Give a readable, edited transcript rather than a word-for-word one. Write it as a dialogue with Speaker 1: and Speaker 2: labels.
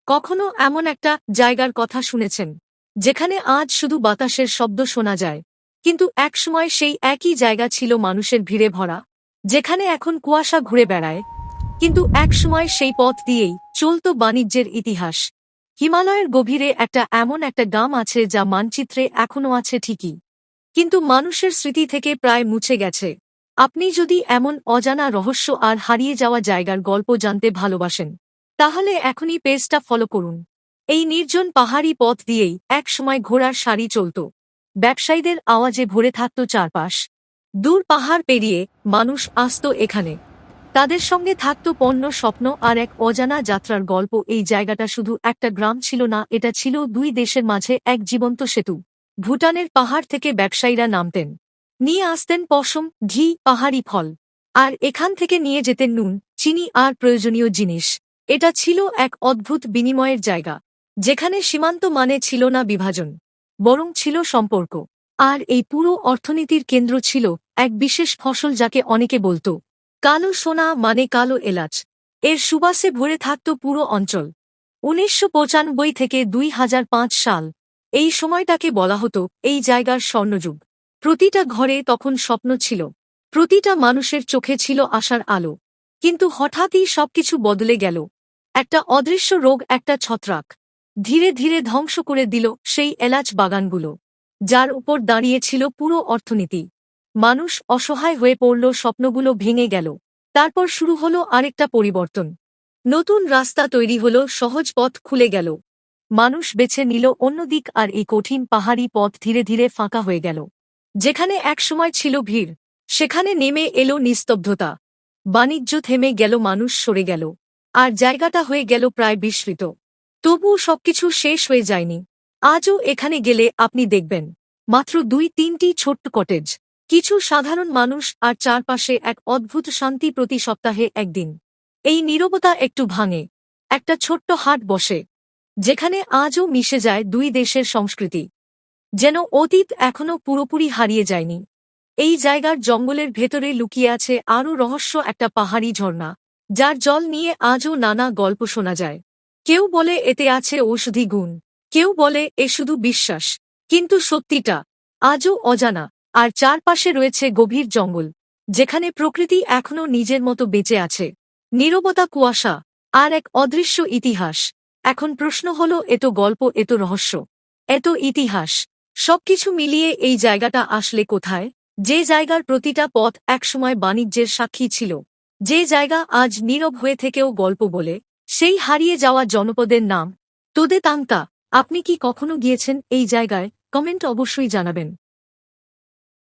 Speaker 1: কখনো এমন একটা জায়গার কথা শুনেছেন যেখানে আজ শুধু বাতাসের শব্দ শোনা যায়, কিন্তু একসময় সেই একই জায়গা ছিল মানুষের ভিড়ে ভরা, যেখানে এখন কুয়াশা ঘুরে বেড়ায়, কিন্তু একসময় সেই পথ দিয়েই চলত বাণিজ্যের ইতিহাস। হিমালয়ের গভীরে এমন একটা গ্রাম আছে যা মানচিত্রে এখনও আছে ঠিকই, কিন্তু মানুষের স্মৃতি থেকে প্রায় মুছে গেছে। আপনি যদি এমন অজানা রহস্য আর হারিয়ে যাওয়া জায়গার গল্প জানতে ভালোবাসেন, তাহলে এখনই পেজটা ফলো করুন। এই নির্জন পাহাড়ি পথ দিয়েই একসময় ঘোড়ার সারি চলত, ব্যবসায়ীদের আওয়াজে ভরে থাকত চারপাশ। দূর পাহাড় পেরিয়ে মানুষ আসত এখানে, তাদের সঙ্গে থাকত পণ্য, স্বপ্ন আর এক অজানা যাত্রার গল্প। এই জায়গাটা শুধু একটা গ্রাম ছিল না, এটা ছিল দুই দেশের মাঝে এক জীবন্ত সেতু। ভুটানের পাহাড় থেকে ব্যবসায়ীরা নামতেন, নিয়ে আসতেন পশম, ঘি, পাহাড়ি ফল, আর এখান থেকে নিয়ে যেতেন নুন, চিনি আর প্রয়োজনীয় জিনিস। এটা ছিল এক অদ্ভুত বিনিময়ের জায়গা, যেখানে সীমান্ত মানে ছিল না বিভাজন, বরং ছিল সম্পর্ক। আর এই পুরো অর্থনীতির কেন্দ্র ছিল এক বিশেষ ফসল, যাকে অনেকে বলতো কালো সোনা, মানে কালো এলাচ। এর সুবাসে ভরে থাকত পুরো অঞ্চল। ১৯৯৫ থেকে ২০০৫ সাল, এই সময়টাকে বলা হতো এই জায়গার স্বর্ণযুগ। প্রতিটা ঘরে তখন স্বপ্ন ছিল, প্রতিটা মানুষের চোখে ছিল আশার আলো। কিন্তু হঠাৎই সবকিছু বদলে গেল। একটা অদৃশ্য রোগ, একটা ছত্রাক, ধীরে ধীরে ধ্বংস করে দিল সেই এলাচ বাগানগুলো, যার উপর দাঁড়িয়েছিল পুরো অর্থনীতি। মানুষ অসহায় হয়ে পড়ল, স্বপ্নগুলো ভেঙে গেল। তারপর শুরু হলো আরেকটা পরিবর্তন। নতুন রাস্তা তৈরি হলো, সহজ পথ খুলে গেল, মানুষ বেছে নিল অন্য দিক, আর এই কঠিন পাহাড়ি পথ ধীরে ধীরে ফাঁকা হয়ে গেল। যেখানে একসময় ছিল ভিড়, সেখানে নেমে এলো নিস্তব্ধতা। বাণিজ্য থেমে গেল, মানুষ সরে গেল, আর জায়গাটা হয়ে গেল প্রায় বিস্মৃত। তবুও সবকিছু শেষ হয়ে যায়নি। আজও এখানে গেলে আপনি দেখবেন মাত্র ২-৩টি ছোট্ট কটেজ, কিছু সাধারণ মানুষ, আর চারপাশে এক অদ্ভুত শান্তি। প্রতি সপ্তাহে একদিন এই নীরবতা একটু ভাঙে, একটা ছোট্ট হাট বসে, যেখানে আজও মিশে যায় দুই দেশের সংস্কৃতি, যেন অতীত এখনও পুরোপুরি হারিয়ে যায়নি। এই জায়গার জঙ্গলের ভেতরে লুকিয়ে আছে আরও রহস্য, একটা পাহাড়ি ঝর্ণা, যার জল নিয়ে আজও নানা গল্প শোনা যায়। কেউ বলে এতে আছে ঔষধি গুণ, কেউ বলে এ শুধু বিশ্বাস, কিন্তু সত্যিটা আজও অজানা। আর চারপাশে রয়েছে গভীর জঙ্গল, যেখানে প্রকৃতি এখনও নিজের মতো বেঁচে আছে। নীরবতা, কুয়াশা, আর এক অদৃশ্য ইতিহাস। এখন প্রশ্ন হলো, এত গল্প, এত রহস্য, এত ইতিহাস, সবকিছু মিলিয়ে এই জায়গাটা আসলে কোথায়? যে জায়গার প্রতিটা পথ একসময় বাণিজ্যের সাক্ষী ছিল, যে জায়গা আজ নীরব হয়ে থেকেও গল্প বলে, সেই হারিয়ে যাওয়া জনপদের নাম তোদে তাংতা। আপনি কি কখনো গিয়েছেন এই জায়গায়? কমেন্ট অবশ্যই জানাবেন।